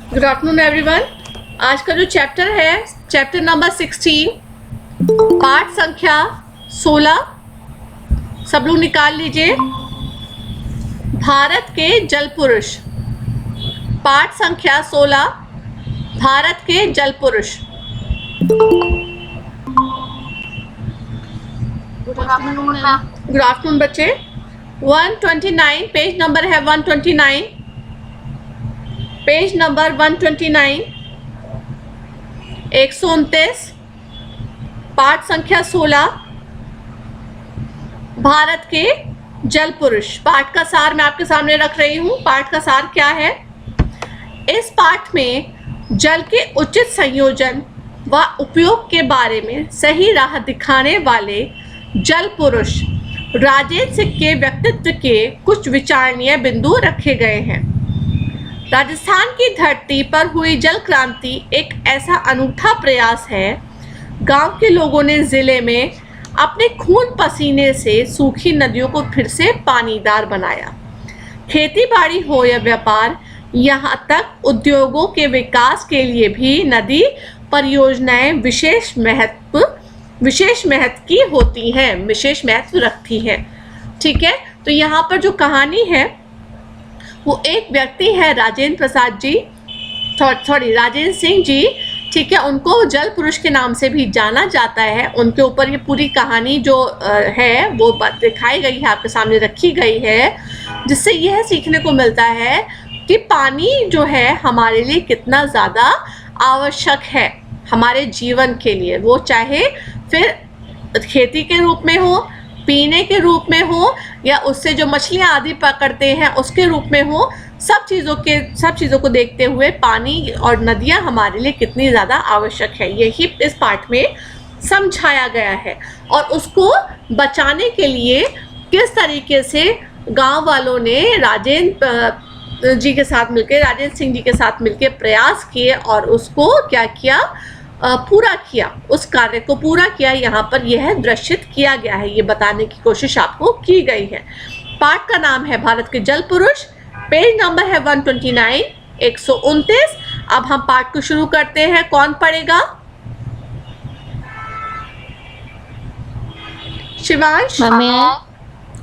Good afternoon everyone. आज का जो चैप्टर है चैप्टर नंबर 16, पाठ संख्या 16। सब लोग निकाल लीजिए। भारत के जल पुरुष। पाठ संख्या 16, भारत के जल पुरुष। Good afternoon ma'am. Good afternoon बच्चे। 129 पेज नंबर है 129, पेज नंबर 129, 129, पाठ संख्या 16, भारत के जल पुरुष। पाठ का सार मैं आपके सामने रख रही हूँ। पाठ का सार क्या है? इस पाठ में जल के उचित संयोजन व उपयोग के बारे में सही राह दिखाने वाले जल पुरुष राजेंद्र सिंह के व्यक्तित्व के कुछ विचारणीय बिंदु रखे गए हैं। राजस्थान की धरती पर हुई जल क्रांति एक ऐसा अनूठा प्रयास है। गांव के लोगों ने जिले में अपने खून पसीने से सूखी नदियों को फिर से पानीदार बनाया। खेती बाड़ी हो या व्यापार, यहाँ तक उद्योगों के विकास के लिए भी नदी परियोजनाएं विशेष महत्व की होती हैं, विशेष महत्व रखती हैं। ठीक है, तो यहाँ पर जो कहानी है वो एक व्यक्ति है राजेंद्र प्रसाद जी, राजेंद्र सिंह जी। ठीक है, उनको जल पुरुष के नाम से भी जाना जाता है। उनके ऊपर ये पूरी कहानी जो है वो दिखाई गई है, आपके सामने रखी गई है, जिससे यह सीखने को मिलता है कि पानी जो है हमारे लिए कितना ज़्यादा आवश्यक है हमारे जीवन के लिए। वो चाहे फिर खेती के रूप में हो, पीने के रूप में हो, या उससे जो मछलियाँ आदि पकड़ते हैं उसके रूप में हो, सब चीज़ों को देखते हुए पानी और नदियाँ हमारे लिए कितनी ज़्यादा आवश्यक है, यही इस पाठ में समझाया गया है। और उसको बचाने के लिए किस तरीके से गांव वालों ने राजेंद्र जी के साथ मिलकर, राजेंद्र सिंह जी के साथ मिलकर प्रयास किए और उसको क्या किया, पूरा किया, उस कार्य को पूरा किया। यहाँ पर यह दृश्यित किया गया है, ये बताने की कोशिश आपको की गई है। पाठ का नाम है भारत के जल पुरुष, पेज नंबर है 129, 129। अब हम पाठ को शुरू करते हैं। कौन पढ़ेगा? शिवांश?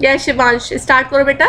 या शिवांश स्टार्ट करो बेटा।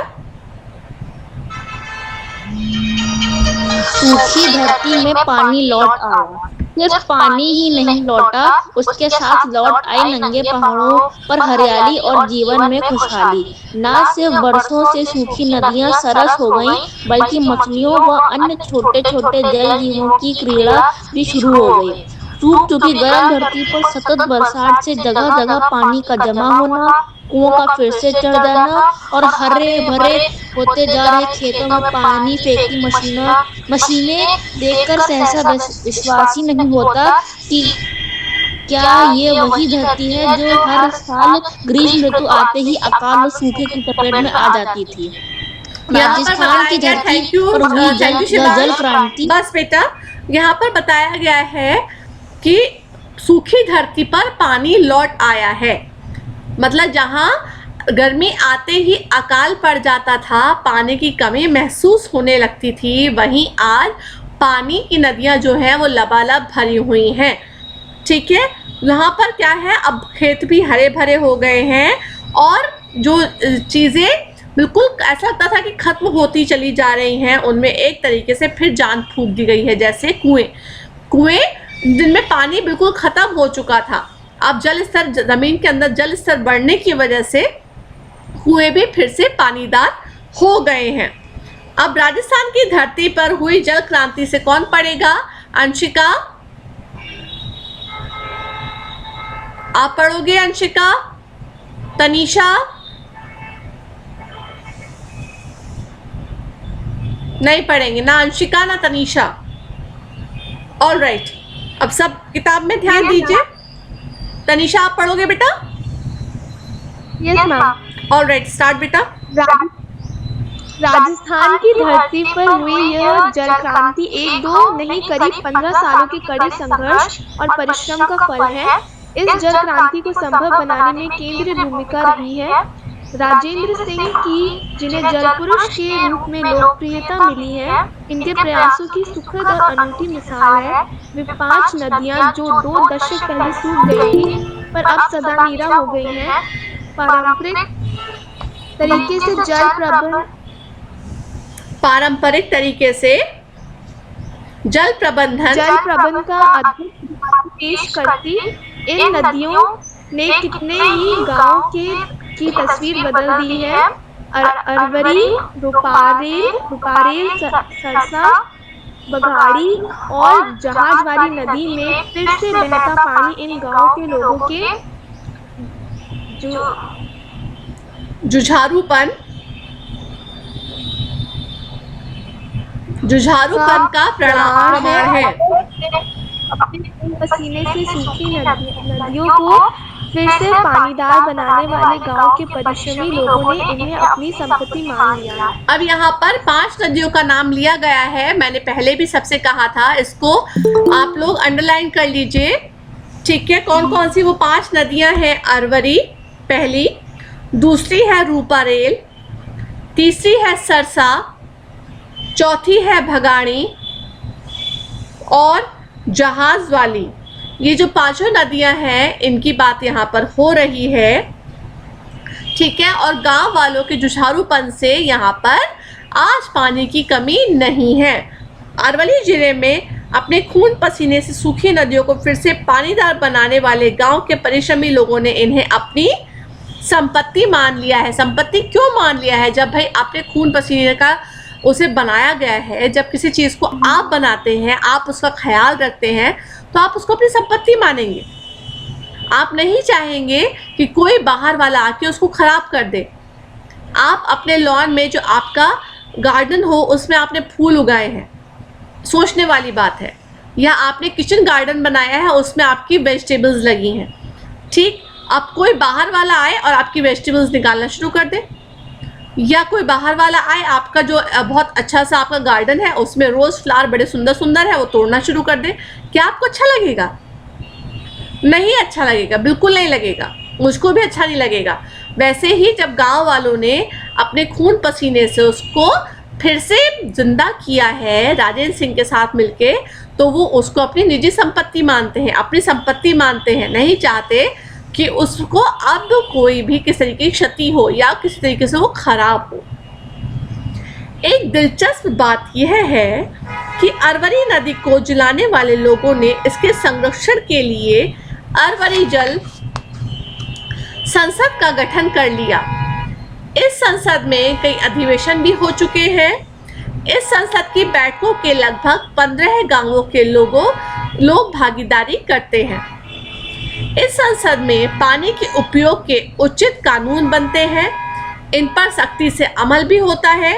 सूखी धरती में पानी लौट आया। सिर्फ पानी ही नहीं लौटा, उसके साथ लौट आए नंगे पहाड़ों पर हरियाली और जीवन में खुशहाली। न सिर्फ बरसों से सूखी नदियां सरस हो गईं, बल्कि मछलियों व अन्य छोटे छोटे जल जीवों की क्रीड़ा भी शुरू हो गई। सूख चुकी गर्म धरती पर सतत बरसात से जगह जगह पानी का जमा होना, कुओं का फिर से चढ़ जाना और हरे भरे होते जा रहे खेतों में पानी फेंकती मशीनें देखकर सहसा विश्वास ही नहीं होता कि क्या ये वही धरती है जो हर साल ग्रीष्म ऋतु आते ही अकाल और सूखे की चपेट में आ जाती थी। राजस्थान की धरती पर हुई जल क्रांति। बस बेटा, यहाँ पर बताया गया है कि सूखी धरती पर पानी लौट आया है। मतलब जहाँ गर्मी आते ही अकाल पड़ जाता था, पानी की कमी महसूस होने लगती थी, वहीं आज पानी की नदियाँ जो हैं वो लबालब भरी हुई हैं। ठीक है, यहाँ पर क्या है, अब खेत भी हरे भरे हो गए हैं और जो चीज़ें बिल्कुल ऐसा लगता था कि खत्म होती चली जा रही हैं, उनमें एक तरीके से फिर जान फूंक दी गई है। जैसे कुएं जिनमें पानी बिल्कुल ख़त्म हो चुका था, अब जल स्तर, ज़मीन के अंदर जल स्तर बढ़ने की वजह से कुएं भी फिर से पानीदार हो गए हैं। अब राजस्थान की धरती पर हुई जल क्रांति से कौन पढ़ेगा? अंशिका, आप पढ़ोगे? अंशिका, तनीषा? नहीं पढ़ेंगे ना अंशिका ना तनीषा। ऑल राइट, अब सब किताब में ध्यान दीजिए। तनीषा आप पढ़ोगे बेटा? Yes ma'am. All right, start बेटा। राजस्थान की धरती पर हुई यह जल क्रांति एक दो नहीं करीब 15 सालों के कड़े संघर्ष और परिश्रम का फल है। इस जल क्रांति को संभव बनाने में केंद्रीय भूमिका रही है राजेंद्र सिंह की, जिन्हें जल पुरुष के रूप में लोकप्रियता मिली है, इनके प्रयासों की सुखद और अनूठी मिसाल है। वे 5 नदियां जो 2 दशक पहले सूख गई थी, पर अब सदा नीरा हो गई हैं, पारंपरिक तरीके से जल प्रबंधन का अद्भुत उदाहरण पेश करती इन नदियों ने कितने ही गांवों की तस्वीर बदल दी है। अरवरी, रूपारेल, सरसा, बघाड़ी और जहाजवारी नदी में फिर से बहता पानी इन गांवों के लोगों के जुझारूपन का प्रमाण है। अपने खून पसीने से सूखी नदियों को फिर से पानीदार बनाने वाले गांव के परिश्रमी लोगों ने इन्हें अपनी संपत्ति मान लिया। अब यहाँ पर 5 नदियों का नाम लिया गया है। मैंने पहले भी सबसे कहा था, इसको आप लोग अंडरलाइन कर लीजिए, ठीक है। कौन कौन सी वो 5 नदियां हैं? अरवरी पहली, दूसरी है रूपारेल, तीसरी है सरसा, चौथी है भगाड़ी और जहाज वाली। ये जो 5 नदियां हैं, इनकी बात यहाँ पर हो रही है, ठीक है। और गांव वालों के जुझारूपन से यहाँ पर आज पानी की कमी नहीं है। अरवली जिले में अपने खून पसीने से सूखी नदियों को फिर से पानीदार बनाने वाले गांव के परिश्रमी लोगों ने इन्हें अपनी संपत्ति मान लिया है। संपत्ति क्यों मान लिया है? जब भाई आपने खून पसीने का उसे बनाया गया है, जब किसी चीज़ को आप बनाते हैं, आप उसका ख्याल रखते हैं, तो आप उसको अपनी संपत्ति मानेंगे। आप नहीं चाहेंगे कि कोई बाहर वाला आके उसको ख़राब कर दे। आप अपने लॉन में, जो आपका गार्डन हो, उसमें आपने फूल उगाए हैं, सोचने वाली बात है। या आपने किचन गार्डन बनाया है, उसमें आपकी वेजिटेबल्स लगी हैं, ठीक। अब कोई बाहर वाला आए और आपकी वेजिटेबल्स निकालना शुरू कर दे, या कोई बाहर वाला आए, आपका जो बहुत अच्छा सा आपका गार्डन है, उसमें रोज़ फ्लावर बड़े सुंदर सुंदर है, वो तोड़ना शुरू कर दे, क्या आपको अच्छा लगेगा? नहीं अच्छा लगेगा, बिल्कुल नहीं लगेगा, मुझको भी अच्छा नहीं लगेगा। वैसे ही जब गांव वालों ने अपने खून पसीने से उसको फिर से जिंदा किया है राजेंद्र सिंह के साथ मिलके, तो वो उसको अपनी निजी संपत्ति मानते हैं, अपनी संपत्ति मानते हैं। नहीं चाहते कि उसको अब कोई भी किसी तरीके की क्षति हो या किसी तरीके से वो खराब हो। एक दिलचस्प बात यह है कि अरवरी नदी को जलाने वाले लोगों ने इसके संरक्षण के लिए अरवरी जल संसद का गठन कर लिया। इस संसद में कई अधिवेशन भी हो चुके हैं। इस संसद की बैठकों के लगभग 15 गांवों के लोग भागीदारी करते हैं। इस संसद में पानी के उपयोग के उचित कानून बनते हैं, इन पर सख्ती से अमल भी होता है।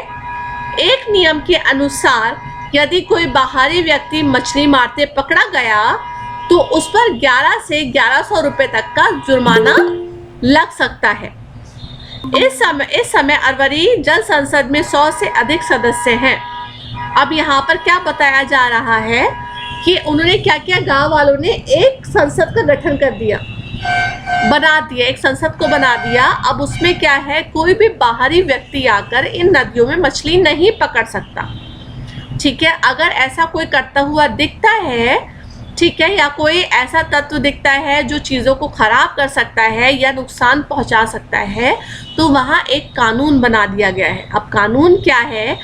एक नियम के अनुसार यदि कोई बाहरी व्यक्ति मछली मारते पकड़ा गया तो उस पर 11 से 1100 रुपए तक का जुर्माना लग सकता है। इस समय अरवरी जल संसद में 100 से अधिक सदस्य हैं। अब यहाँ पर क्या बताया जा रहा है कि उन्होंने क्या किया, गांव वालों ने एक संसद का गठन कर दिया, बना दिया, एक संसद को बना दिया। अब उसमें क्या है, कोई भी बाहरी व्यक्ति आकर इन नदियों में मछली नहीं पकड़ सकता, ठीक है। अगर ऐसा कोई करता हुआ दिखता है, ठीक है, या कोई ऐसा तत्व दिखता है जो चीज़ों को खराब कर सकता है या नुकसान पहुंचा सकता है, तो वहाँ एक कानून बना दिया गया है। अब कानून क्या है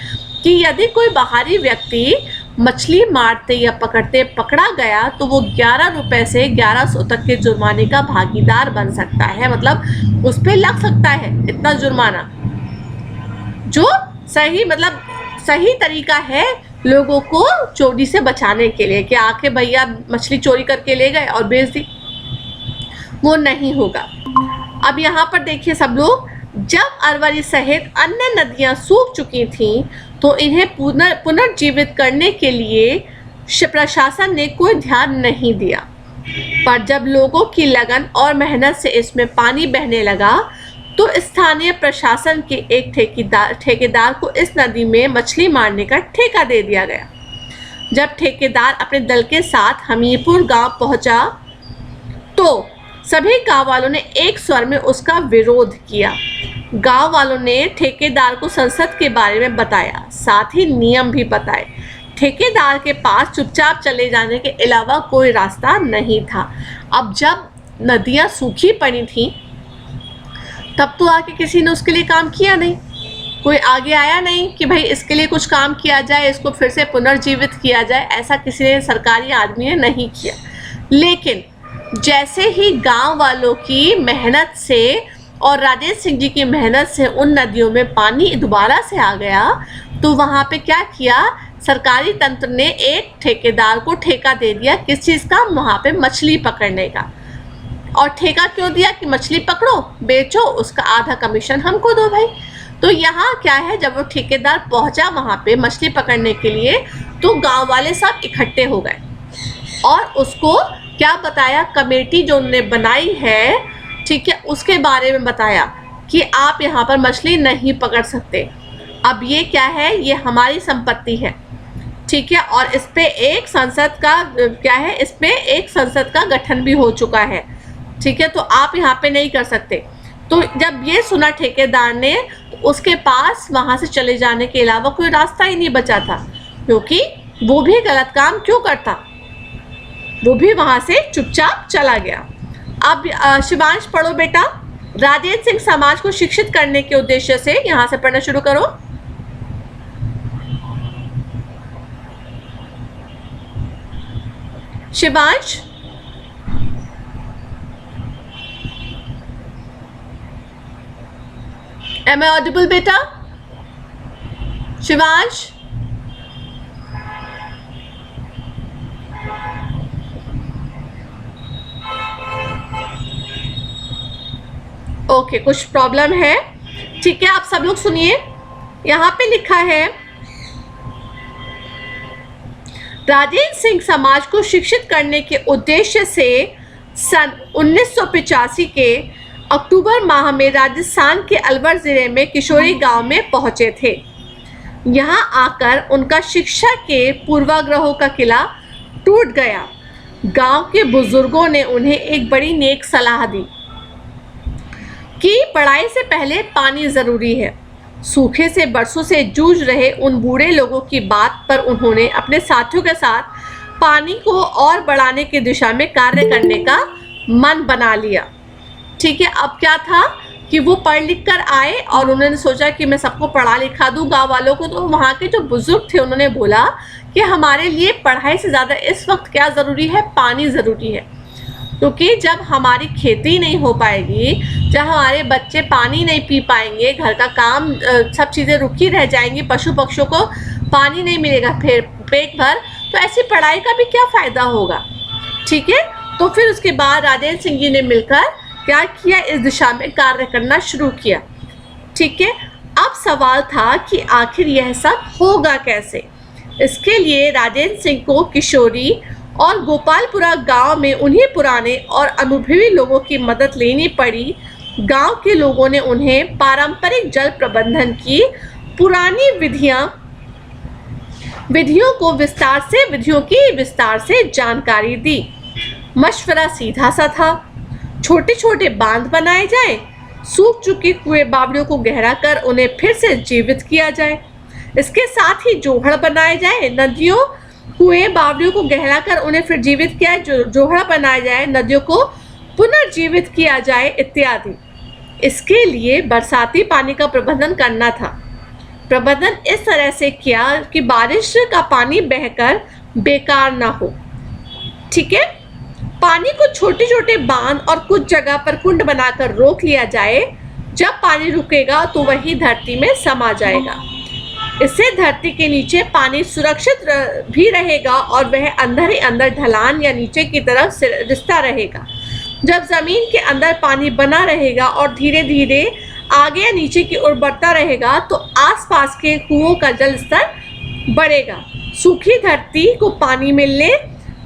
कि यदि कोई बाहरी व्यक्ति मछली मारते या पकड़ते पकड़ा गया तो वो 11 रुपए से 1100 तक के जुर्माने का भागीदार बन सकता है। मतलब उस पर लग सकता है इतना जुर्माना, जो सही तरीका है लोगों को चोरी से बचाने के लिए, कि आके भैया मछली चोरी करके ले गए और बेच दी, वो नहीं होगा। अब यहाँ पर देखिए सब लोग, जब अरवरी सहित अन्य नदियाँ सूख चुकी थीं तो इन्हें पुनर्जीवित करने के लिए प्रशासन ने कोई ध्यान नहीं दिया। पर जब लोगों की लगन और मेहनत से इसमें पानी बहने लगा तो स्थानीय प्रशासन के एक ठेकेदार को इस नदी में मछली मारने का ठेका दे दिया गया। जब ठेकेदार अपने दल के साथ हमीरपुर गांव पहुंचा तो सभी गांव वालों ने एक स्वर में उसका विरोध किया। गांव वालों ने ठेकेदार को संसद के बारे में बताया, साथ ही नियम भी बताए। ठेकेदार के पास चुपचाप चले जाने के अलावा कोई रास्ता नहीं था। अब जब नदियां सूखी पड़ी थी तब तो आके किसी ने उसके लिए काम किया नहीं, कोई आगे आया नहीं कि भाई इसके लिए कुछ काम किया जाए, इसको फिर से पुनर्जीवित किया जाए। ऐसा किसी ने, सरकारी आदमी ने नहीं किया। लेकिन जैसे ही गांव वालों की मेहनत से और राजेंद्र सिंह जी की मेहनत से उन नदियों में पानी दोबारा से आ गया, तो वहाँ पे क्या किया, सरकारी तंत्र ने एक ठेकेदार को ठेका दे दिया। किस चीज़ का? वहाँ पे मछली पकड़ने का। और ठेका क्यों दिया? कि मछली पकड़ो, बेचो, उसका आधा कमीशन हमको दो भाई। तो यहाँ क्या है, जब वो ठेकेदार पहुँचा वहाँ पे मछली पकड़ने के लिए, तो गांव वाले सब इकट्ठे हो गए और उसको क्या बताया, कमेटी जो उन्होंने बनाई है, ठीक है, उसके बारे में बताया कि आप यहाँ पर मछली नहीं पकड़ सकते। अब ये क्या है, ये हमारी संपत्ति है, ठीक है, और इस पे एक संसद का क्या है, इस पे एक संसद का गठन भी हो चुका है, ठीक है, तो आप यहाँ पे नहीं कर सकते। तो जब ये सुना ठेकेदार ने, तो उसके पास वहाँ से चले जाने के अलावा कोई रास्ता ही नहीं बचा था, क्योंकि वो भी गलत काम क्यों करता, वो भी वहाँ से चुपचाप चला गया। अब शिवांश पढ़ो बेटा। राजेंद्र सिंह समाज को शिक्षित करने के उद्देश्य से, यहाँ से पढ़ना शुरू करो। शिवांश, एम आई ऑडिबल बेटा? शिवांश, ओके, कुछ प्रॉब्लम है, ठीक है, आप सब लोग सुनिए। यहाँ पे लिखा है, राजेंद्र सिंह समाज को शिक्षित करने के उद्देश्य से सन 1985 के अक्टूबर माह में राजस्थान के अलवर जिले में किशोरी गांव में पहुंचे थे। यहाँ आकर उनका शिक्षा के पूर्वाग्रहों का किला टूट गया। गांव के बुजुर्गों ने उन्हें एक बड़ी नेक सलाह दी कि पढ़ाई से पहले पानी ज़रूरी है। सूखे से बरसों से जूझ रहे उन बूढ़े लोगों की बात पर उन्होंने अपने साथियों के साथ पानी को और बढ़ाने की दिशा में कार्य करने का मन बना लिया, ठीक है। अब क्या था कि वो पढ़ लिख कर आए और उन्होंने सोचा कि मैं सबको पढ़ा लिखा दूँ गाँव वालों को। तो वहाँ के जो बुजुर्ग थे उन्होंने बोला कि हमारे लिए पढ़ाई से ज़्यादा इस वक्त क्या ज़रूरी है, पानी ज़रूरी है, क्योंकि जब हमारी खेती नहीं हो पाएगी, जब हमारे बच्चे पानी नहीं पी पाएंगे, घर का काम सब चीज़ें रुकी रह जाएंगी, पशु पक्षियों को पानी नहीं मिलेगा फिर पेट भर, तो ऐसी पढ़ाई का भी क्या फ़ायदा होगा, ठीक है। तो फिर उसके बाद राजेंद्र सिंह जी ने मिलकर क्या किया, इस दिशा में कार्य करना शुरू किया, ठीक है। अब सवाल था कि आखिर यह सब होगा कैसे। इसके लिए राजेंद्र सिंह को किशोरी और गोपालपुरा गांव में उन्हीं पुराने और अनुभवी लोगों की मदद लेनी पड़ी। गांव के लोगों ने उन्हें पारंपरिक जल प्रबंधन की पुरानी विधियों की विस्तार से जानकारी दी। मशवरा सीधा सा था, छोटे छोटे बांध बनाए जाए, सूख चुके कुएं बावड़ियों को गहरा कर उन्हें फिर से जीवित किया जाए। इसके साथ ही जोहड़ बनाए जाए, नदियों कुएं बावड़ियों को गहरा कर उन्हें फिर जीवित किया, जोहड़ा बनाया जाए, नदियों को पुनर्जीवित किया जाए इत्यादि। इसके लिए बरसाती पानी का प्रबंधन करना था। प्रबंधन इस तरह से किया कि बारिश का पानी बहकर बेकार ना हो, ठीक है। पानी को छोटे छोटे बांध और कुछ जगह पर कुंड बनाकर रोक लिया जाए। जब पानी रुकेगा तो वही धरती में समा जाएगा। इससे धरती के नीचे पानी सुरक्षित भी रहेगा और वह अंदर ही अंदर ढलान या नीचे की तरफ रिश्ता रहेगा। जब जमीन के अंदर पानी बना रहेगा और धीरे धीरे आगे या नीचे की ओर बढ़ता रहेगा, तो आसपास के कुओं का जल स्तर बढ़ेगा। सूखी धरती को पानी मिलने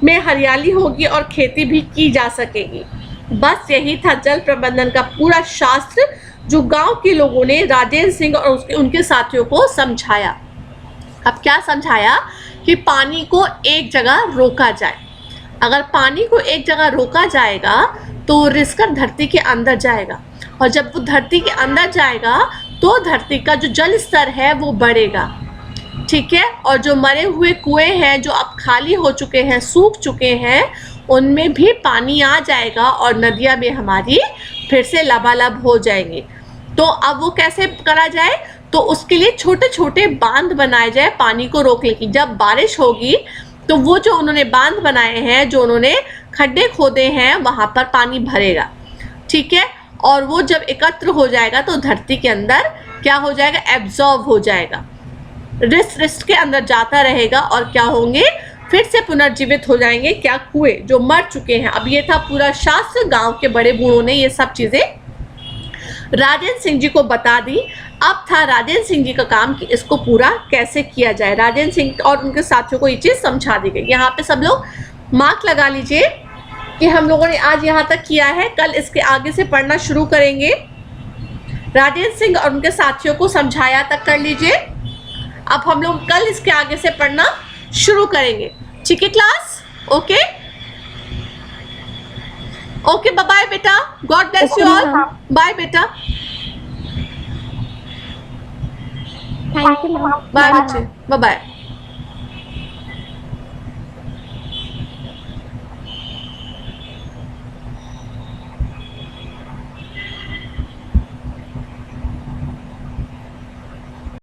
में हरियाली होगी और खेती भी की जा सकेगी। बस यही था जल प्रबंधन का पूरा शास्त्र, जो गांव के लोगों ने राजेंद्र सिंह और उनके साथियों को समझाया। अब क्या समझाया कि पानी को एक जगह रोका जाए। अगर पानी को एक जगह रोका जाएगा तो वो रिसकर धरती के अंदर जाएगा, और जब वो धरती के अंदर जाएगा तो धरती का जो जल स्तर है वो बढ़ेगा, ठीक है। और जो मरे हुए कुएं हैं जो अब खाली हो चुके हैं, सूख चुके हैं, उनमें भी पानी आ जाएगा और नदियाँ भी हमारी फिर से लबालब हो जाएंगी। तो अब वो कैसे करा जाए, तो उसके लिए छोटे छोटे बांध बनाए जाए पानी को रोकने की। जब बारिश होगी तो वो जो उन्होंने बांध बनाए हैं, जो उन्होंने खड्डे खोदे हैं, वहाँ पर पानी भरेगा, ठीक है। और वो जब एकत्र हो जाएगा तो धरती के अंदर क्या हो जाएगा, एब्जॉर्ब हो जाएगा, रिस्ट के अंदर जाता रहेगा, और क्या होंगे, फिर से पुनर्जीवित हो जाएंगे क्या, कुएं जो मर चुके हैं। अब ये था पूरा शास्त्र, गांव के बड़े बूढ़ों ने ये सब चीजें राजेंद्र सिंह जी को बता दी। अब था राजेंद्र सिंह जी का काम कि इसको पूरा कैसे किया जाए। राजेंद्र सिंह और उनके साथियों को ये चीज़ समझा दी गई। यहाँ पे सब लोग मार्क लगा लीजिए कि हम लोगों ने आज यहाँ तक किया है, कल इसके आगे से पढ़ना शुरू करेंगे। राजेंद्र सिंह और उनके साथियों को समझाया तक कर लीजिए। अब हम लोग कल इसके आगे से पढ़ना शुरू करेंगे, ठीक है class? Okay okay, bye bye बेटा, god bless you all, bye बेटा, थैंक यू मैम, बाय बच्चे, बाय बाय।